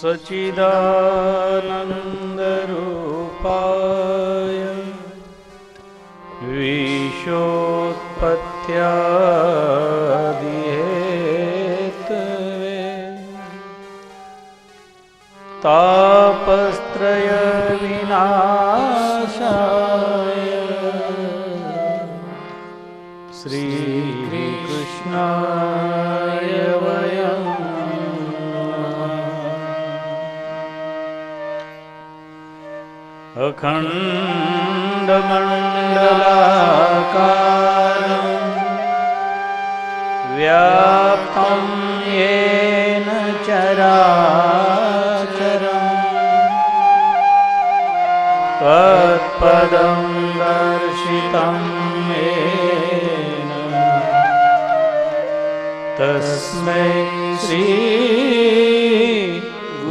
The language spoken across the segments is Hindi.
सच्चिदानन्दरूपाय विश्वोत्पत्त्यादिहेतवे तापत्रयविनाशाय श्रीकृष्णाय वयं अखण्डमण्डलाकारं व्याप्तं येन चराचरं त्वत्पदं दर्शितं येन तस्मै श्री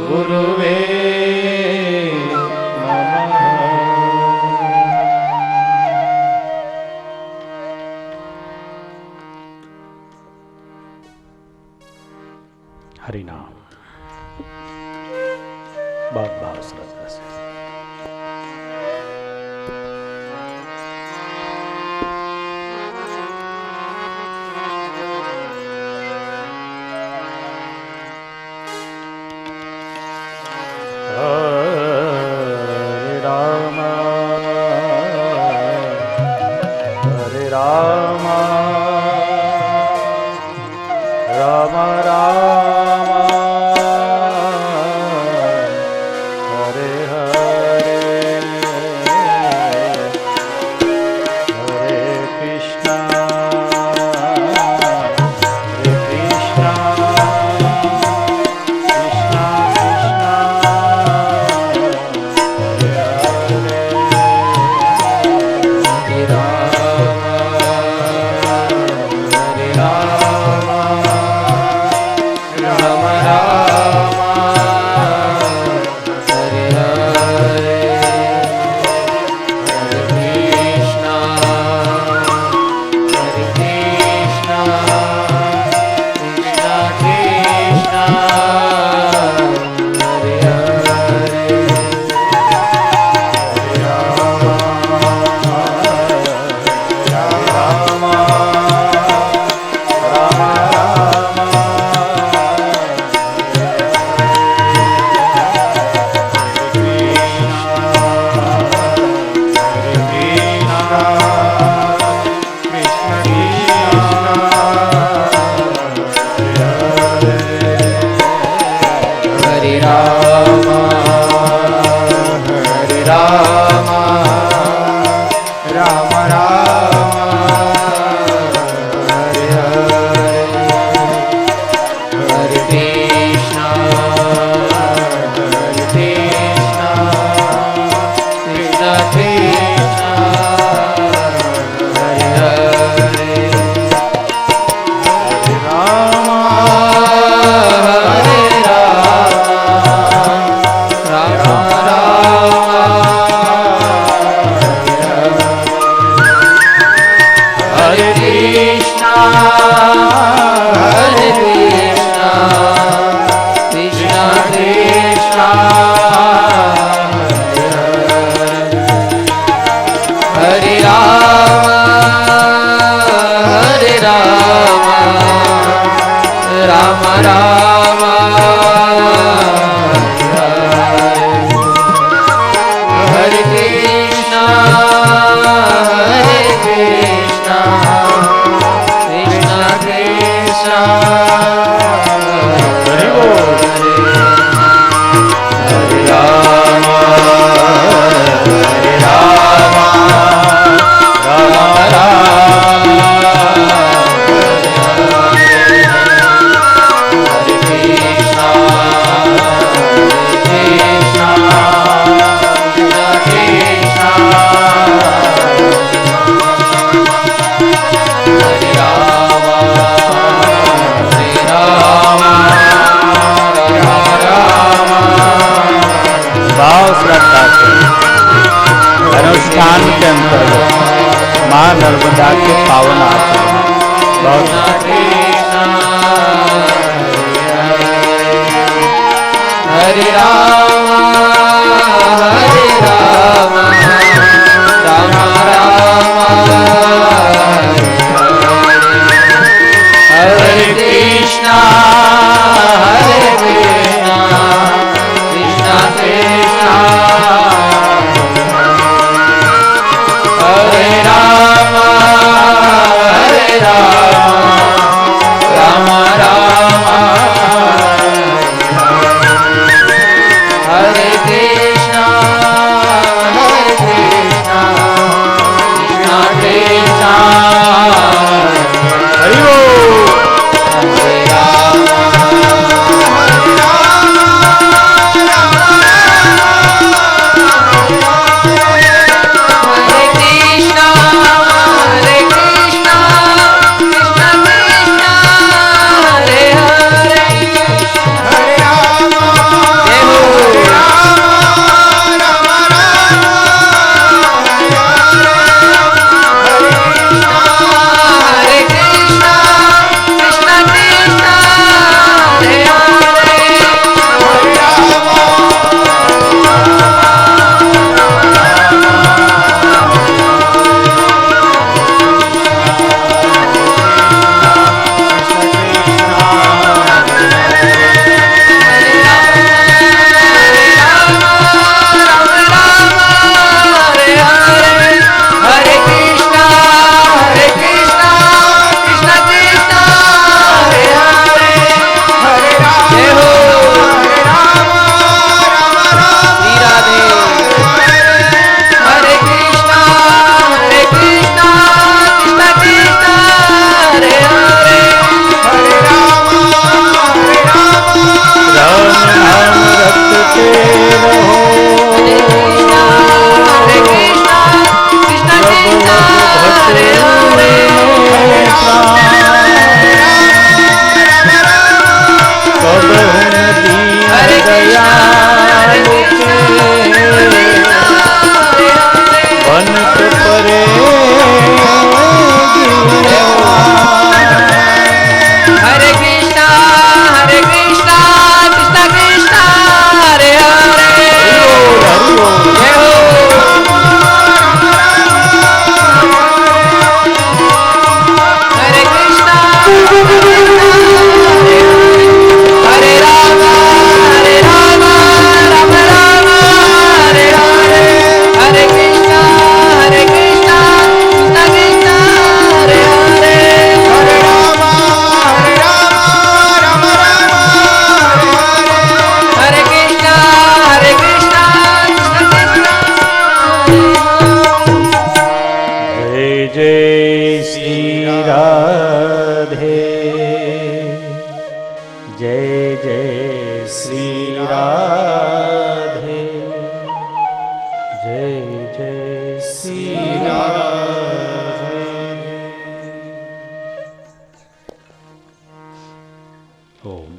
गुरुवे हरिनाम बहुत भाव श्रद्धा से। हरे राम राम राम अनुष्ठान के अंतर्गत मां नर्मदा के पावन आचरण Hare Rama, Hare Rama, Rama Rama, Hare Krishna, Hare Krishna, Krishna Krishna, Hare Rama, Hare Rama, Rama Rama, Hare Krishna, Krishna Krishna, Hare Bol. Hare Rama, Hare Krishna, Hare Krishna, Krishna Krishna, Hare Hare, Hare Rama, Hare Rama, Hare Krishna, Krishna Krishna, Hare Hare, Hare Rama, Hare Krishna, Hare Krishna, Krishna Krishna, Hare Hare, Hare Rama, Hare Rama, Rama Rama, Radhe, Hare Krishna, Hare Krishna, Krishna Krishna, Hare Hare, Hare Rama, Hare Rama, Ram नाम रटते रहो, Hare Krishna, Hare Krishna, Krishna Krishna, Hare Hare, Hare Rama, कब Hare Krishna, Hare Krishna, Krishna Krishna, Hare Hare, बनत परे Hare Krishna, Hare Krishna, Krishna Krishna, Hare Hare, Jai Ho, Hare Krishna, Hare Rama, Hare Rama, Rama Rama, Hare Hare, Hare Krishna, Hare Krishna, Krishna Krishna, Hare Hare, Hare Rama, Hare Rama, Rama Rama, Hare Krishna, Hare Krishna, Krishna Krishna, जय जय श्री राधे, जय जय श्री राधे, जय जय श्री राधे। ओम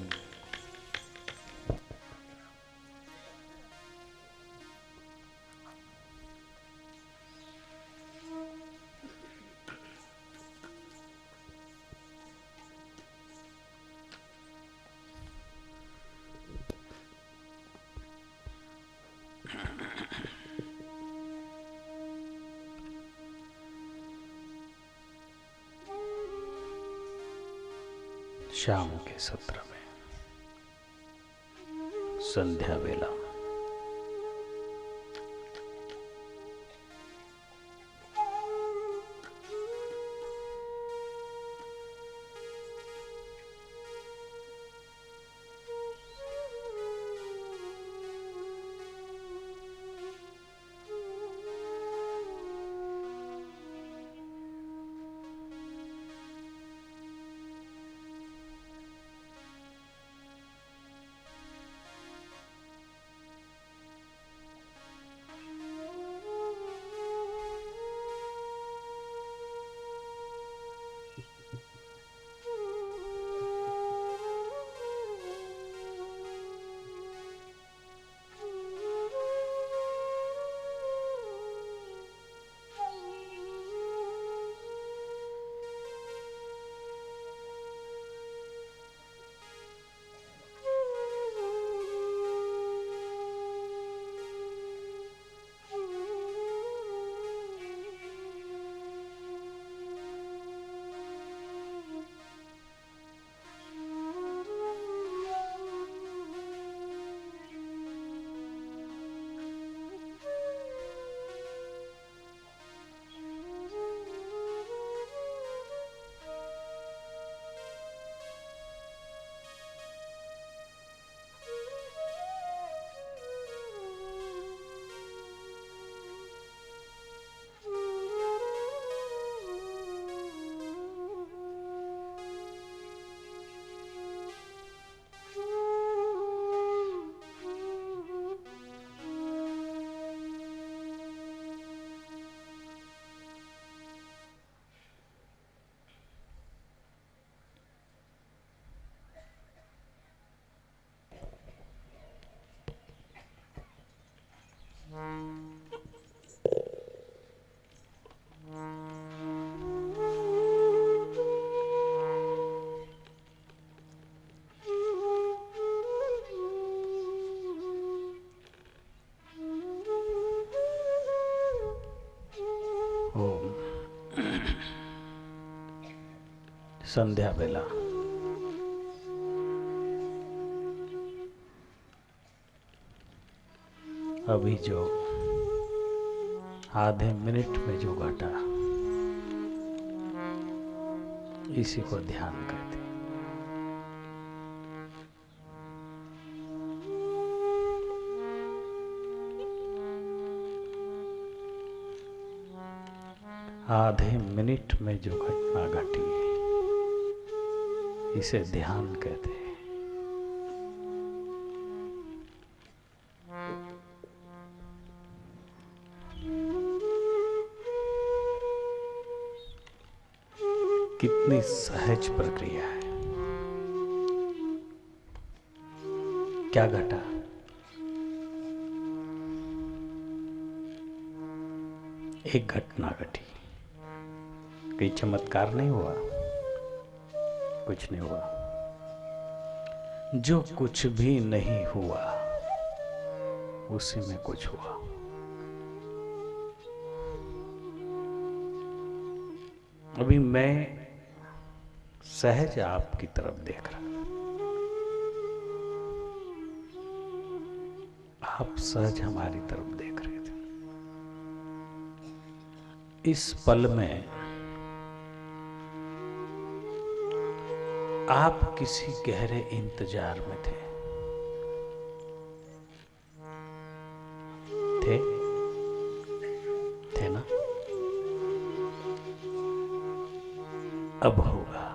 शाम के सत्र में संध्या वेला ओम संध्या बेला अभी जो आधे मिनट में जो घटा इसी को ध्यान कहते हैं। आधे मिनट में जो घटना घटी इसे ध्यान कहते हैं। कितनी सहज प्रक्रिया है। क्या घटा? एक घटना घटी। कोई चमत्कार नहीं हुआ, कुछ नहीं हुआ। जो कुछ भी नहीं हुआ उसी में कुछ हुआ। अभी मैं सहज आपकी तरफ देख रहा, आप सहज हमारी तरफ देख रहे थे। इस पल में आप किसी गहरे इंतजार में थे। थे ना? अब होगा,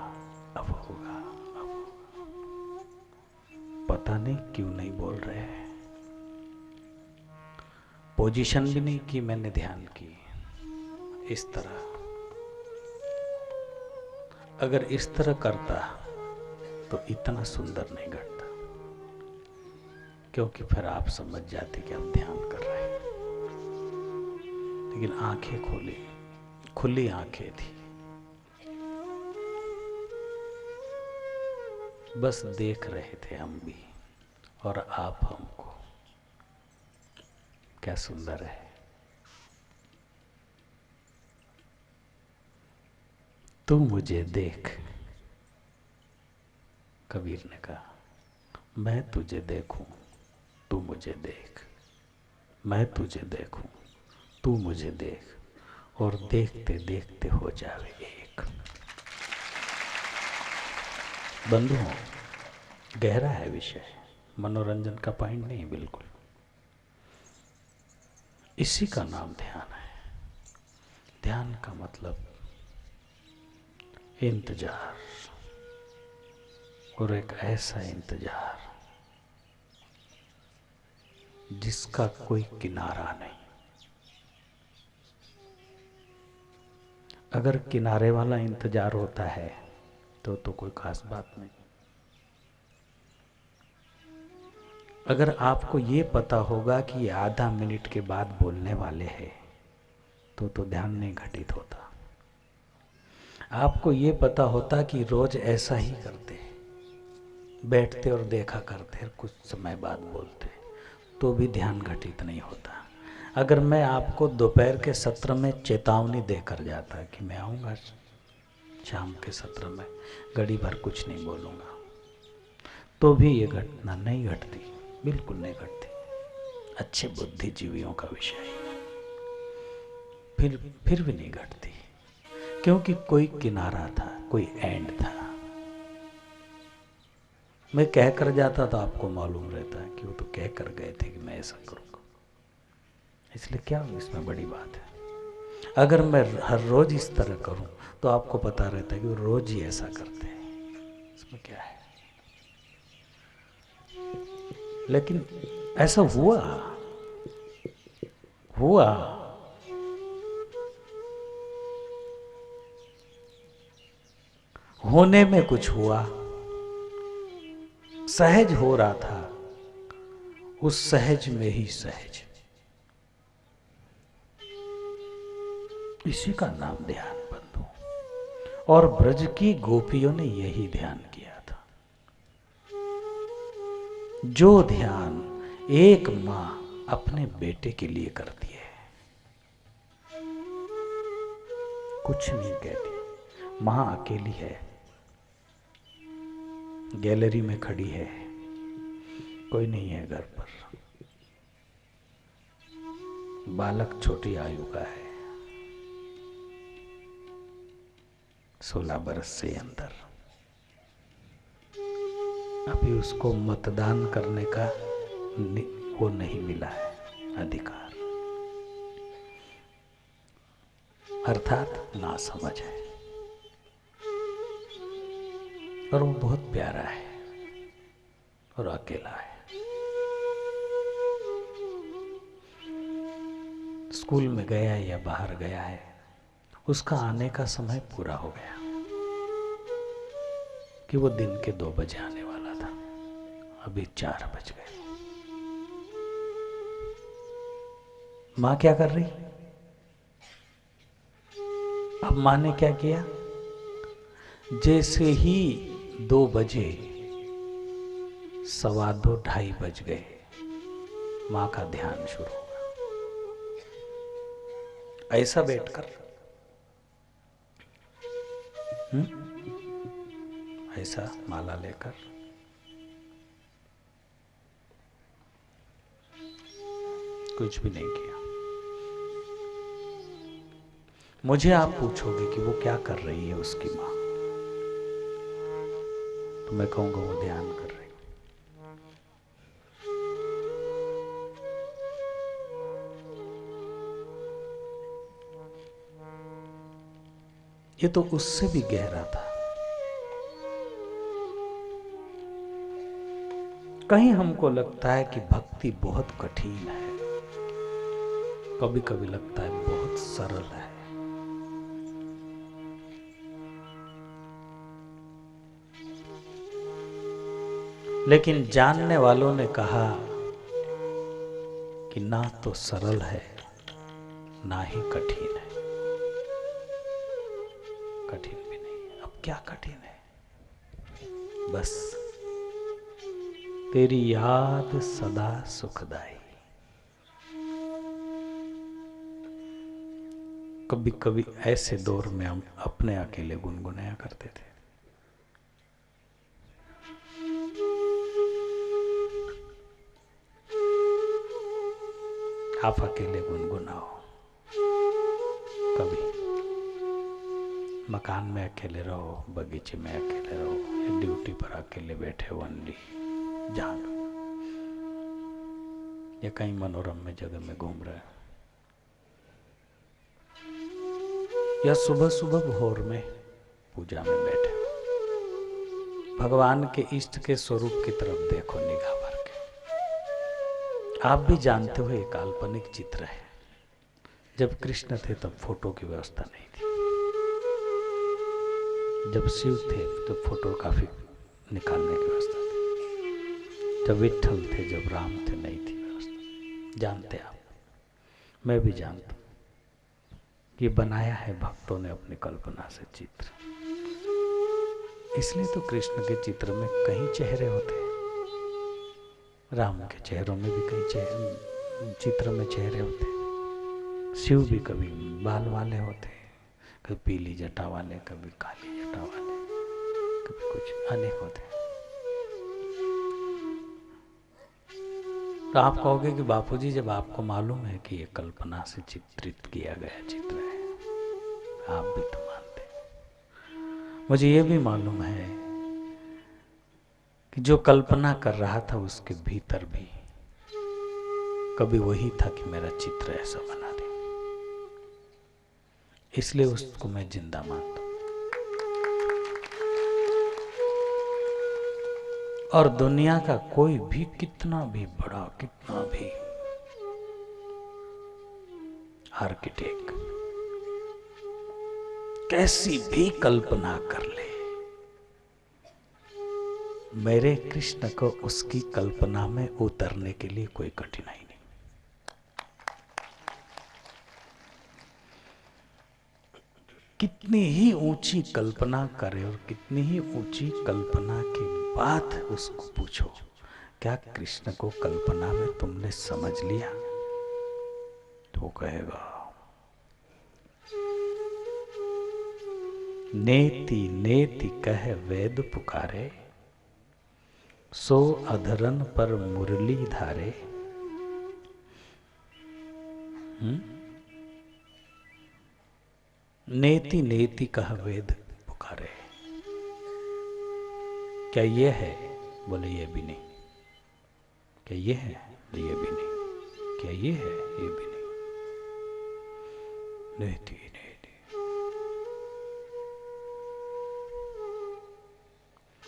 अब होगा, अब होगा। पता नहीं क्यों नहीं बोल रहे हैं। पोजीशन भी नहीं की मैंने ध्यान की इस तरह। अगर इस तरह करता तो इतना सुंदर नहीं घटता, क्योंकि फिर आप समझ जाते कि आप ध्यान कर रहे हैं। लेकिन आंखें खोली, खुली आंखें थी, बस देख रहे थे हम भी और आप हमको। क्या सुंदर है। तू मुझे देख, कबीर ने कहा, मैं तुझे देखूं तू मुझे देख, मैं तुझे देखूं तू मुझे देख, और देखते देखते हो जावे एक। बंधुओं, गहरा है विषय, मनोरंजन का पॉइंट नहीं बिल्कुल। इसी का नाम ध्यान है। ध्यान का मतलब इंतजार, और एक ऐसा इंतजार जिसका कोई किनारा नहीं। अगर किनारे वाला इंतजार होता है तो कोई खास बात नहीं। अगर आपको ये पता होगा कि ये आधा मिनट के बाद बोलने वाले हैं तो ध्यान नहीं घटित होता। आपको ये पता होता कि रोज ऐसा ही करते हैं, बैठते और देखा करते, कुछ समय बाद बोलते, तो भी ध्यान घटित नहीं होता। अगर मैं आपको दोपहर के सत्र में चेतावनी देकर जाता कि मैं आऊँगा शाम के सत्र में, घड़ी भर कुछ नहीं बोलूँगा, तो भी ये घटना नहीं घटती, बिल्कुल नहीं घटती। अच्छे बुद्धिजीवियों का विषय फिर भी नहीं घटती, क्योंकि कोई किनारा था, कोई एंड था। मैं कह कर जाता तो आपको मालूम रहता है कि वो तो कह कर गए थे कि मैं ऐसा करूँगा, इसलिए क्या इसमें बड़ी बात है। अगर मैं हर रोज इस तरह करूँ तो आपको पता रहता है कि वो रोज ही ऐसा करते हैं, इसमें क्या है। लेकिन ऐसा हुआ होने में कुछ हुआ, सहज हो रहा था, उस सहज में ही सहज। इसी का नाम ध्यान बंधु। और ब्रज की गोपियों ने यही ध्यान किया था। जो ध्यान एक मां अपने बेटे के लिए करती है, कुछ नहीं कहती, मां अकेली है, गैलरी में खड़ी है, कोई नहीं है घर पर, बालक छोटी आयु का है, 16 बरस से अंदर, अभी उसको मतदान करने का वो नहीं मिला है अधिकार, अर्थात ना समझ है। और वो बहुत प्यारा है और अकेला है। स्कूल में गया है या बाहर गया है, उसका आने का समय पूरा हो गया, कि वो दिन के 2 बजे आने वाला था, अभी 4 बज गए। मां क्या कर रही? अब मां ने क्या किया? जैसे ही 2 बजे, 2:15, 2:30 बज गए, मां का ध्यान शुरू हुआ। ऐसा बैठकर, ऐसा माला लेकर, कुछ भी नहीं किया। मुझे आप पूछोगे कि वो क्या कर रही है उसकी मां, तो मैं कहूंगा वो ध्यान कर रही। ये तो उससे भी गहरा था। कहीं हमको लगता है कि भक्ति बहुत कठिन है, कभी कभी लगता है बहुत सरल है। लेकिन जानने वालों ने कहा कि ना तो सरल है, ना ही कठिन है। कठिन भी नहीं। अब क्या कठिन है? बस तेरी याद सदा सुखदाई। कभी कभी ऐसे दौर में हम अपने अकेले गुनगुनाया करते थे। आप अकेले गुनगुनाओ, कभी मकान में अकेले रहो, बगीचे में अकेले रहो, या ड्यूटी पर अकेले बैठे हो ओनली, जहां या कहीं मनोरम जगह में घूम रहे हो, या सुबह सुबह भोर में पूजा में बैठे हो, भगवान के इष्ट के स्वरूप की तरफ देखो निगाह भर के। आप भी जानते हो ये काल्पनिक चित्र है। जब कृष्ण थे तब फोटो की व्यवस्था नहीं थी, जब शिव थे तो फोटोग्राफी निकालने की व्यवस्था थी, जब विट्ठल थे, जब राम थे, नहीं थी व्यवस्था। जानते आप, मैं भी जानता हूं। ये बनाया है भक्तों ने अपनी कल्पना से चित्र। इसलिए तो कृष्ण के चित्र में कई चेहरे होते हैं, राम के चेहरों में भी कई चित्र में चेहरे होते हैं। शिव भी कभी बाल वाले होते हैं, कभी पीली जटा वाले, कभी काली जटा वाले, कभी कुछ अनेक होते हैं। तो आप कहोगे कि बापूजी, जब आपको मालूम है कि ये कल्पना से चित्रित किया गया चित्र है, आप भी तो मानते हैं। मुझे ये भी मालूम है कि जो कल्पना कर रहा था उसके भीतर भी कभी वही था कि मेरा चित्र ऐसा बना दे, इसलिए उसको मैं जिंदा मानता हूं। और दुनिया का कोई भी, कितना भी बड़ा, कितना भी आर्किटेक्ट कैसी भी कल्पना कर ले, मेरे कृष्ण को उसकी कल्पना में उतरने के लिए कोई कठिनाई नहीं। कितनी ही ऊंची कल्पना करे और कितनी ही ऊंची कल्पना के बाद उसको पूछो, क्या कृष्ण को कल्पना में तुमने समझ लिया? तो कहेगा नेति नेति कह वेद पुकारे, सो अधरन पर मुरली धारे। नेति नेति कह वेद पुकारे। क्या ये है? बोले ये भी नहीं। क्या ये है? बोले ये भी नहीं। क्या ये है? ये भी नहीं। नेति नेति।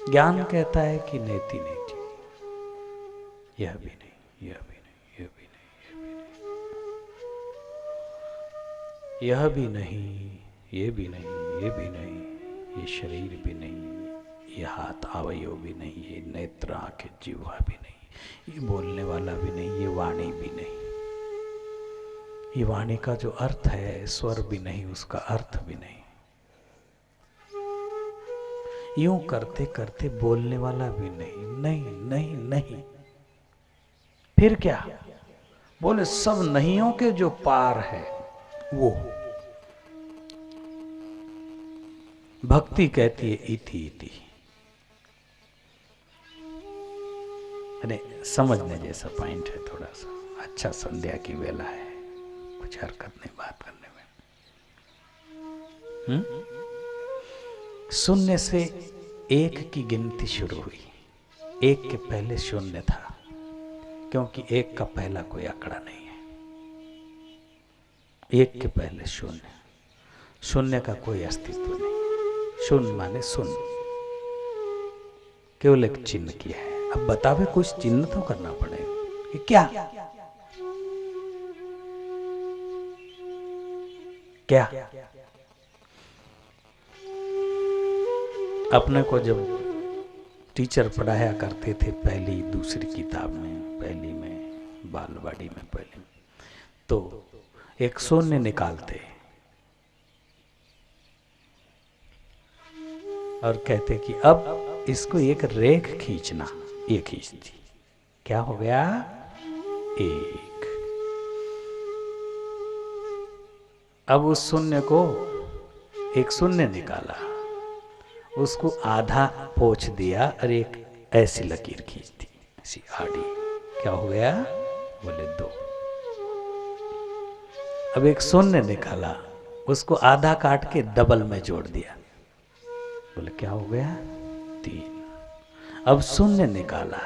ज्ञान कहता है कि नेति नेति, यह भी नहीं, यह भी नहीं, यह भी नहीं, यह भी नहीं, यह भी नहीं, ये भी नहीं, ये शरीर भी नहीं, ये हाथ अवयव भी नहीं, ये नेत्र आंखें जीवा भी नहीं, ये बोलने वाला भी नहीं, ये वाणी भी नहीं, ये वाणी का जो अर्थ है स्वर भी नहीं, उसका अर्थ भी नहीं। यूं करते करते बोलने वाला भी नहीं, नहीं नहीं नहीं। फिर क्या? बोले सब नहियों के जो पार है वो। भक्ति कहती है इति इति। अरे समझने जैसा पॉइंट है थोड़ा सा। अच्छा, संध्या की वेला है, कुछ हरकत नहीं बात करने में। शून्य से एक की गिनती शुरू हुई। एक के पहले शून्य था, क्योंकि एक का पहला कोई आंकड़ा नहीं है। एक के पहले शून्य, शून्य का कोई अस्तित्व नहीं। शून्य माने शून्य, केवल एक चिन्ह किया है। अब बतावे कुछ चिन्ह तो करना पड़ेगा कि क्या क्या अपने को जब टीचर पढ़ाया करते थे पहली दूसरी किताब में, पहली में, बालवाड़ी में पहली में, तो एक शून्य निकालते और कहते कि अब इसको एक रेख खींचना। ये खींचती, क्या हो गया? एक। अब उस शून्य को एक शून्य निकाला, उसको आधा पोंछ दिया और एक ऐसी लकीर खींच दी, ऐसी आड़ी। क्या हो गया? बोले दो। अब एक शून्य निकाला, उसको आधा काट के डबल में जोड़ दिया। बोले क्या हो गया? तीन। अब शून्य निकाला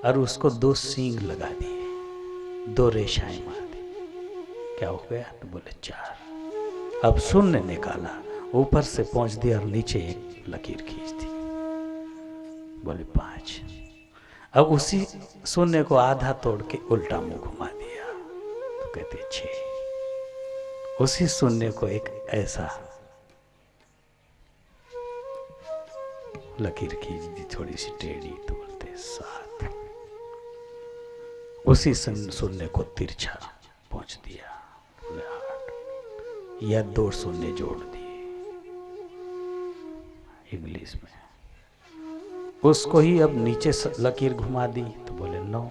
और उसको दो सींग लगा दिए, दो रेशाएं मार दी। क्या हो गया? तो बोले चार। अब शून्य निकाला, ऊपर से पहुंच दिया और नीचे एक लकीर खींच दी। बोले पांच। अब उसी शून्य को आधा तोड़ के उल्टा मुंह घुमा दिया, तो कहते छह। उसी शून्य को एक ऐसा लकीर खींच दी, थोड़ी सी टेढ़ी, तो बोलते सात। उसी शून्य को तिरछा पहुंच दिया, बोले आठ। या दो शून्य जोड़ दिए इंग्लिश में। उसको ही अब नीचे लकीर घुमा दी, तो बोले नौ।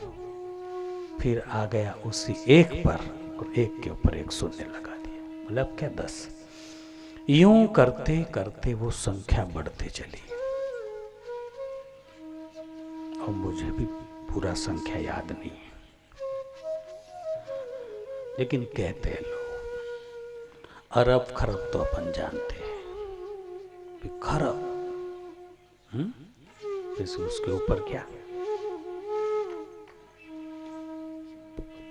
फिर आ गया उसी एक पर और एक के ऊपर एक शून्य लगा दिया, बोले अब क्या? 10। यूं करते करते वो संख्या बढ़ते चली। और मुझे भी पूरा संख्या याद नहीं है, लेकिन कहते हैं लोग अरब खरब तो अपन जानते हैं। खरब जैसे उसके ऊपर क्या?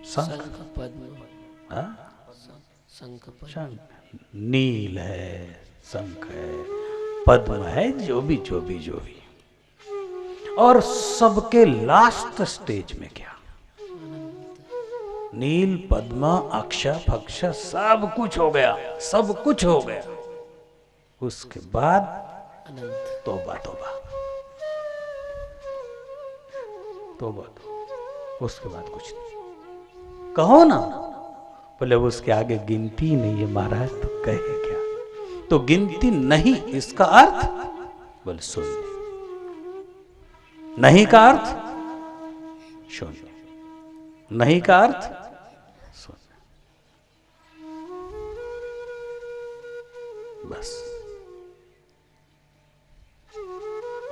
शंख पद्म। शंख, नील है, शंख है, पद्म है, जो भी जो भी जो भी। और सबके लास्ट स्टेज में क्या? नील, पद्म, अक्ष, फक्ष, सब कुछ हो गया, सब कुछ हो गया। उसके बाद तौबा तौबा तौबा तौबा। उसके बाद कुछ नहीं। कहो ना। बोले उसके आगे गिनती नहीं है महाराज, तो कहे क्या? तो गिनती नहीं इसका अर्थ बोल शून्य, नहीं का अर्थ शून्य, नहीं का अर्थ शून्य। बस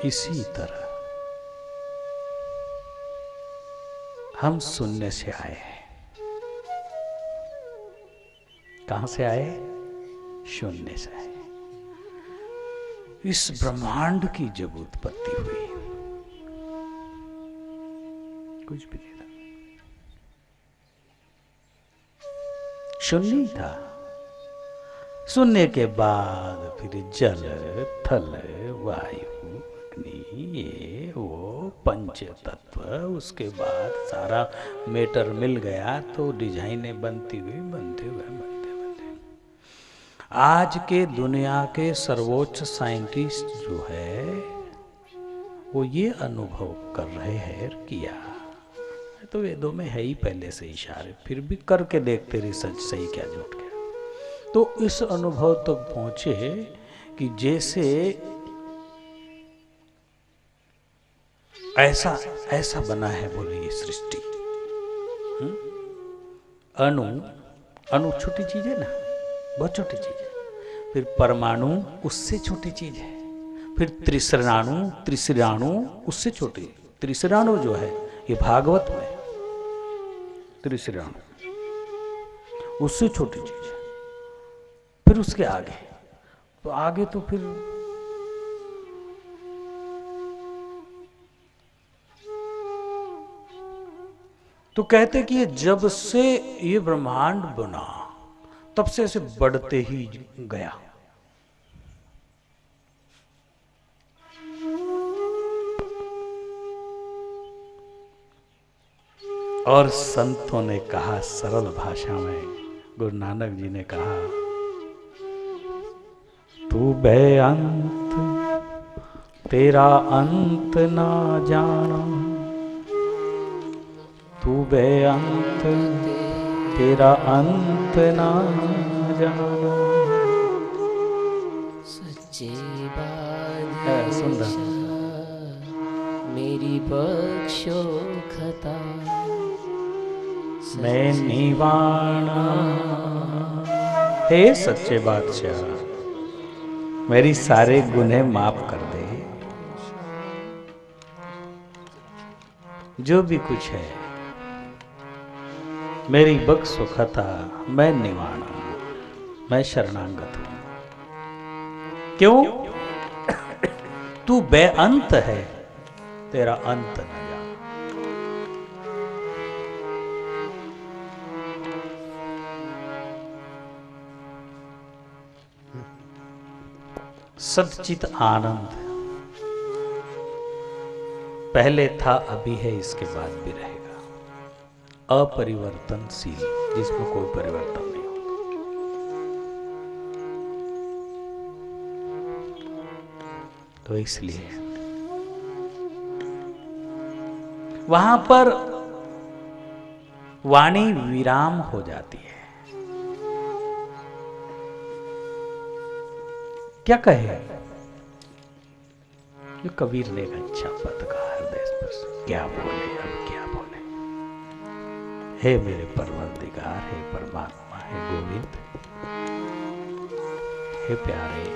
इसी तरह हम शून्य से आए हैं। कहां से आए? शून्य से आए। इस ब्रह्मांड की जब उत्पत्ति हुई कुछ भी नहीं था, शून्य ही था। शून्य के बाद फिर जल, थल, वायु, अग्नि, ये वो पंच तत्व, उसके बाद सारा मैटर मिल गया तो डिजाइनें बनती हुई आज के दुनिया के सर्वोच्च साइंटिस्ट जो है वो ये अनुभव कर रहे हैं, किया तो वेदों में है ही पहले से इशारे, फिर भी करके देखते रिसर्च सही क्या झूठ क्या। तो इस अनुभव तक पहुंचे कि जैसे ऐसा बना है, बोले ये सृष्टि। अणु छोटी चीज है ना, बहुत छोटी चीज है। फिर परमाणु उससे छोटी चीज है। फिर त्रिसराणु उससे छोटी। त्रिसराणु जो है ये भागवत में, त्रिसराणु उससे छोटी चीज है। फिर उसके आगे तो फिर तो कहते कि ये जब से ये ब्रह्मांड बना तब से ऐसे बढ़ते ही गया। और संतों ने कहा सरल भाषा में, गुरु नानक जी ने कहा, तू बेअंत तेरा अंत ना जाना, तू बेअंत तेरा अंत ना जाना। सच्चे बादशाह मेरी बख्शो खता, मैं निवाणा। हे सच्चे बादशाह मेरी सारे गुनाह माफ कर दे। जो भी कुछ है मेरी बख्शो खता, मैं निवाणा, मैं शरणागत हूं। क्यों? तू बेअंत है, तेरा अंत न जाना। सच्चित आनंद पहले था, अभी है, इसके बाद भी रहेगा। अपरिवर्तनशील, जिसमें कोई परिवर्तन नहीं होता। तो इसलिए वहां पर वाणी विराम हो जाती है। क्या कहे? जो कबीर ने एक अच्छा पद कहा हृदय स्पर्श, क्या बोले अब क्या बोले। हे मेरे परवरदिगार, हे परमात्मा, हे गोविंद, हे प्यारे,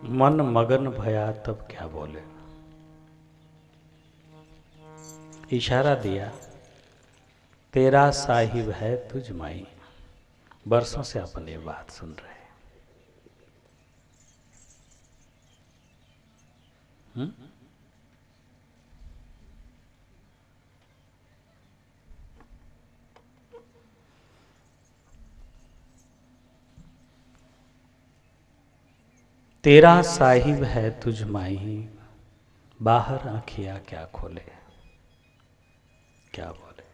मन मगन भया तब क्या बोले। इशारा दिया, तेरा साहिब है तुझ माई। बरसों से अपन ये बात सुन रहे हैं। तेरा साहिब है तुझ माही, बाहर आँखियाँ क्या खोले, क्या बोले।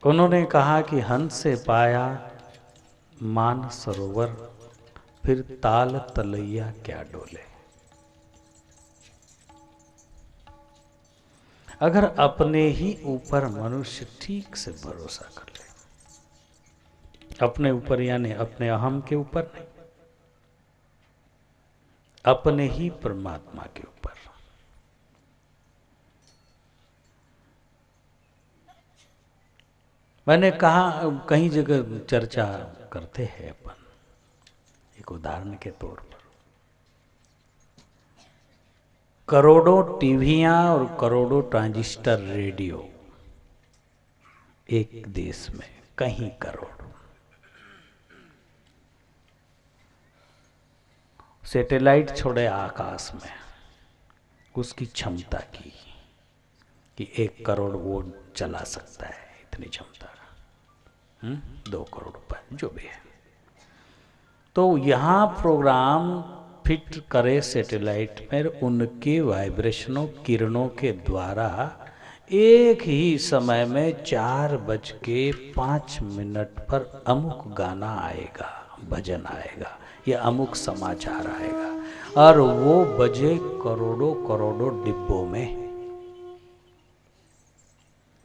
उन्होंने कहा कि हंस से पाया मान सरोवर, फिर ताल तलैया क्या डोले। अगर अपने ही ऊपर मनुष्य ठीक से भरोसा कर ले, अपने ऊपर यानी अपने अहम के ऊपर नहीं, अपने ही परमात्मा के ऊपर। मैंने कहा कहीं जगह चर्चा करते हैं अपन, एक उदाहरण के तौर पर, करोड़ों टीवियां और करोड़ों ट्रांजिस्टर रेडियो एक देश में, कहीं करोड़। सैटेलाइट छोड़े आकाश में, उसकी क्षमता की कि 1 करोड़ वो चला सकता है, इतनी क्षमता। 2 करोड़ रुपए जो भी है। तो यहाँ प्रोग्राम फिट करे सैटेलाइट में, उनके वाइब्रेशनों किरणों के द्वारा एक ही समय में 4:05 पर अमुक गाना आएगा, भजन आएगा या अमुक समाचार आएगा, और वो बजे करोड़ों करोड़ों डिब्बों में।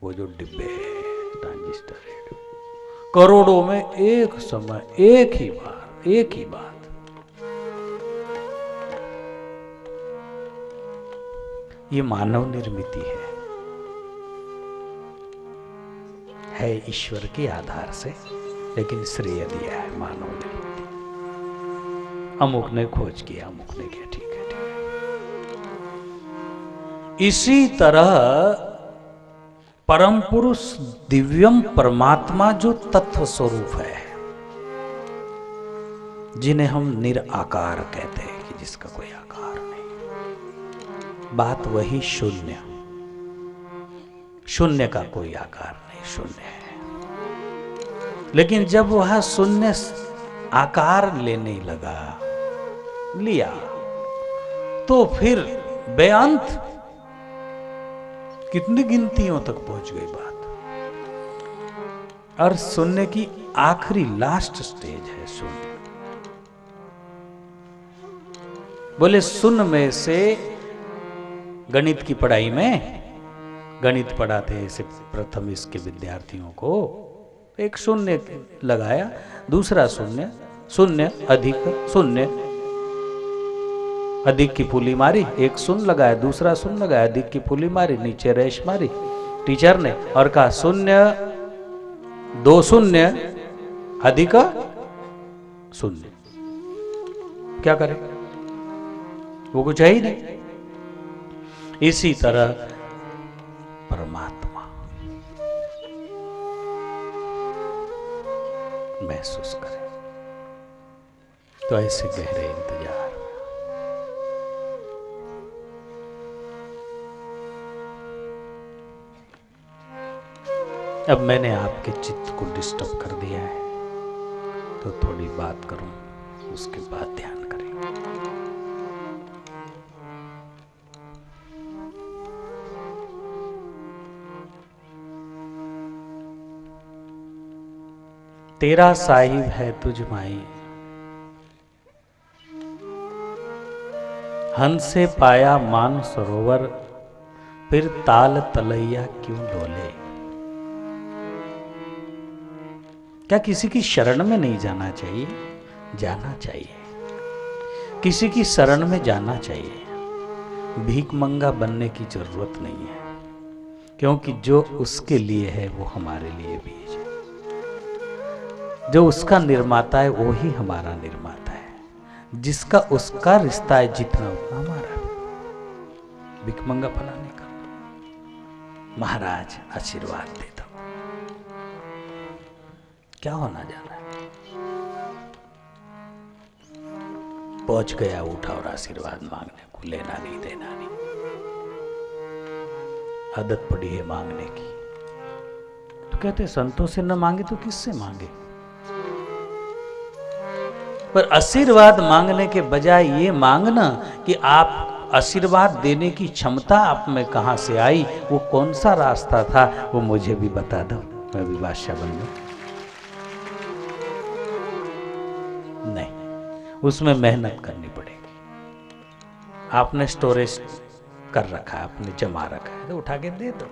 वो जो डिब्बे हैं ट्रांजिस्टर रेडियो, करोड़ों में एक समय, एक ही बार, एक ही बात। ये मानव निर्मित है ईश्वर के आधार से, लेकिन श्रेय दिया है मानव निर्मित। अमुक ने खोज किया, अमुक ने किया, ठीक है, ठीक है। इसी तरह परम पुरुष दिव्यम परमात्मा जो तत्व स्वरूप है, जिन्हें हम निराकार कहते हैं, कि जिसका कोई आकार नहीं, बात वही शून्य, शून्य का कोई आकार नहीं, शून्य है। लेकिन जब वह शून्य आकार लेने लगा, लिया, तो फिर बेअंत कितनी गिनतियों तक पहुंच गई बात। और शून्य की आखिरी लास्ट स्टेज है शून्य। बोले शून्य में से, गणित की पढ़ाई में गणित पढ़ाते हैं ऐसे प्रथम इसके विद्यार्थियों को, एक शून्य लगाया, दूसरा शून्य, शून्य अधिक शून्य, अधिक की फूली मारी, एक शून्य लगाया, दूसरा शून्य लगाया, अधिक की फूली मारी, नीचे रेश मारी टीचर ने, और कहा शून्य 2 शून्य अधिक शून्य। क्या करे, वो कुछ है ही नहीं। इसी तरह परमात्मा महसूस करें, तो ऐसे गहरे इंतजार। अब मैंने आपके चित्त को डिस्टर्ब कर दिया है, तो थोड़ी बात करूं, उसके बाद ध्यान करें। तेरा साहिब है तुझ माई, हंस से पाया मान सरोवर, फिर ताल तलैया क्यों डोले। क्या किसी की शरण में नहीं जाना चाहिए? जाना चाहिए, किसी की शरण में जाना चाहिए। भीख मंगा बनने की जरूरत नहीं है। क्योंकि जो उसके लिए है वो हमारे लिए भी है। जो उसका निर्माता है वो ही हमारा निर्माता है। जिसका उसका रिश्ता है जितना उतना हमारा। भिखमंगा फलाने का महाराज आशीर्वाद देता हूं। क्या होना जाना है? पहुंच गया, उठा और आशीर्वाद मांगने को, लेना नहीं देना नहीं। आदत पड़ी है मांगने की। तो कहते संतों से न मांगे तो किससे मांगे? पर आशीर्वाद मांगने के बजाय ये मांगना कि आप आशीर्वाद देने की क्षमता आप में कहां से आई, वो कौन सा रास्ता था, वो मुझे भी बता दो, मैं भी बादशाह बन जाऊं। नहीं, उसमें मेहनत करनी पड़ेगी। आपने स्टोरेज कर रखा है, आपने जमा रखा है, तो उठा के दे दो।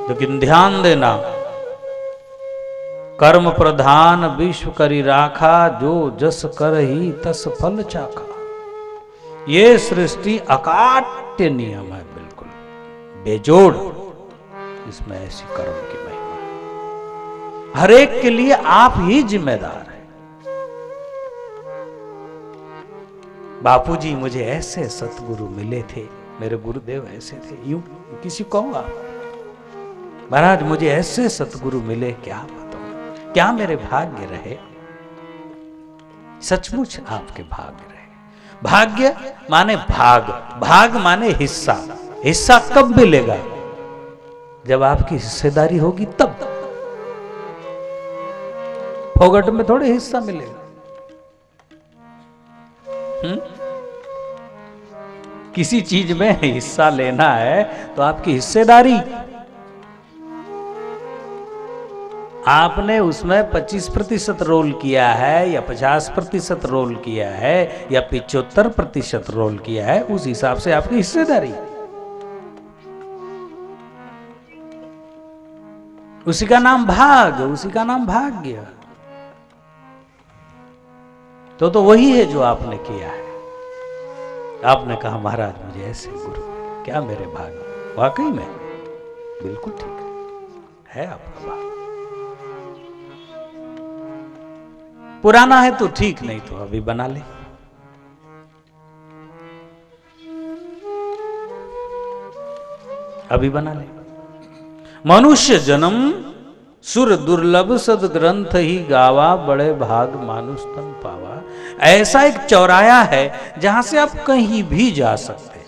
लेकिन ध्यान देना, कर्म प्रधान विश्व करी राखा, जो जस कर ही तस फल चाखा। ये सृष्टि अकाट्य नियम है, बिल्कुल बेजोड़। इसमें ऐसी कर्म की महिमा है। हर एक के लिए आप ही जिम्मेदार हैं। बापूजी मुझे ऐसे सतगुरु मिले थे, मेरे गुरुदेव ऐसे थे, यूं किसी को कहूंगा महाराज मुझे ऐसे सतगुरु मिले, क्या बताऊं, क्या मेरे भाग्य रहे। सचमुच आपके भाग्य रहे। भाग्य माने भाग, भाग माने हिस्सा। हिस्सा कब मिलेगा? जब आपकी हिस्सेदारी होगी तब। फोगट में थोड़े हिस्सा मिलेगा। किसी चीज में हिस्सा लेना है तो आपकी हिस्सेदारी, आपने उसमें 25% रोल किया है या 50% रोल किया है या 75% रोल किया है, उस हिसाब से आपकी हिस्सेदारी। उसी का नाम भाग, उसी का नाम भाग्य। तो वही है जो आपने किया है। आपने कहा महाराज मुझे ऐसे गुरु, क्या मेरे भाग्य। वाकई में बिल्कुल ठीक है आपका भाग। पुराना है तो ठीक, नहीं तो अभी बना ले। अभी बना ले। मनुष्य जन्म सुर दुर्लभ सद ग्रंथ ही गावा, बड़े भाग मानुष तन पावा। ऐसा एक चौराया है जहां से आप कहीं भी जा सकते,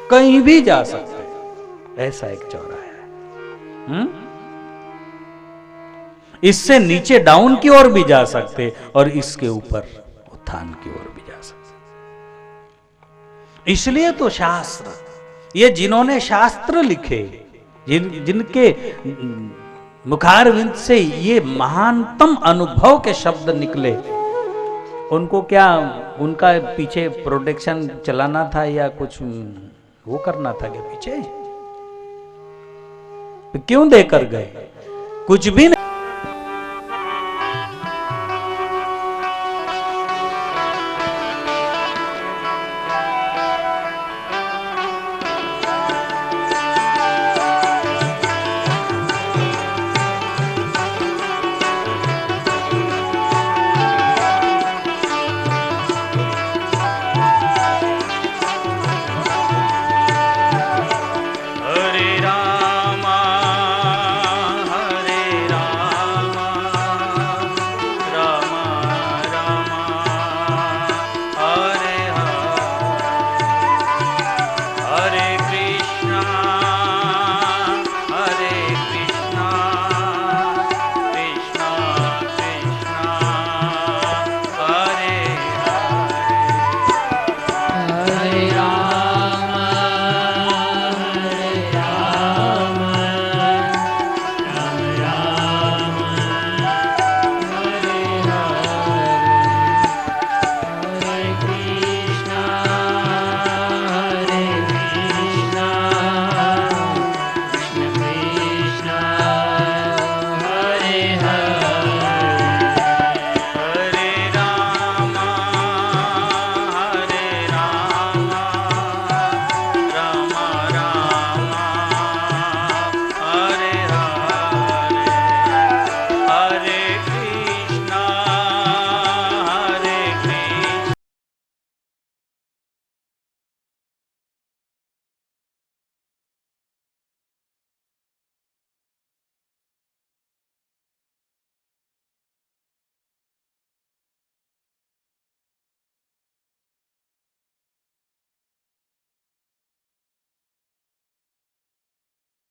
कहीं भी जा सकते। ऐसा एक चौराया है। इससे नीचे डाउन की ओर भी जा सकते और इसके ऊपर उत्थान की ओर भी जा सकते। इसलिए तो शास्त्र, ये जिन्होंने शास्त्र लिखे, जिनके मुखारविंद से ये महानतम अनुभव के शब्द निकले, उनको क्या उनका पीछे प्रोडक्शन चलाना था या कुछ वो करना था क्या पीछे? क्यों देकर गए? कुछ भी